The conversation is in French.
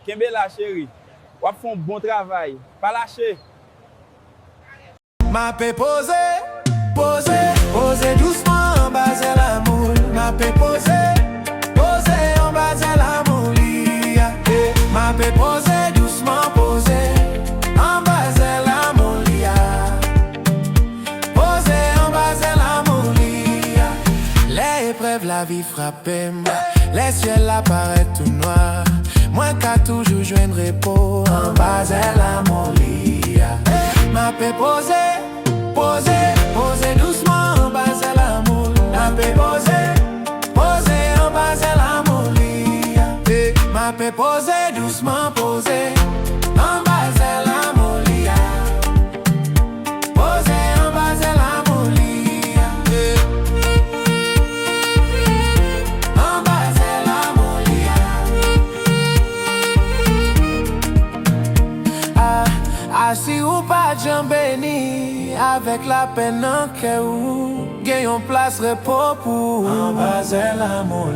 Kembe la chérie. Ou font bon travail. Pas lâcher. Ma paix posé, posé doucement en bas de l'amour. Ma paix posé en bas de l'amour. Ma paix posé doucement posé en bas de l'amour. Posé en bas de l'amour. Les épreuves, la vie frappée, les ciels apparaissent tout noirs. Moi qu'à toujours joindre repos en bas de l'amour. Ma paix posé doucement en bas de l'amour. Ma paix posé en bas de l'amour. Ma paix posé doucement posé en bas de l'amour. Posé en bas de l'amour. En bas de l'amour. Assis ou pas jambe béni, avec la peine en cœur, gagne place repos pour en bas de l'amour.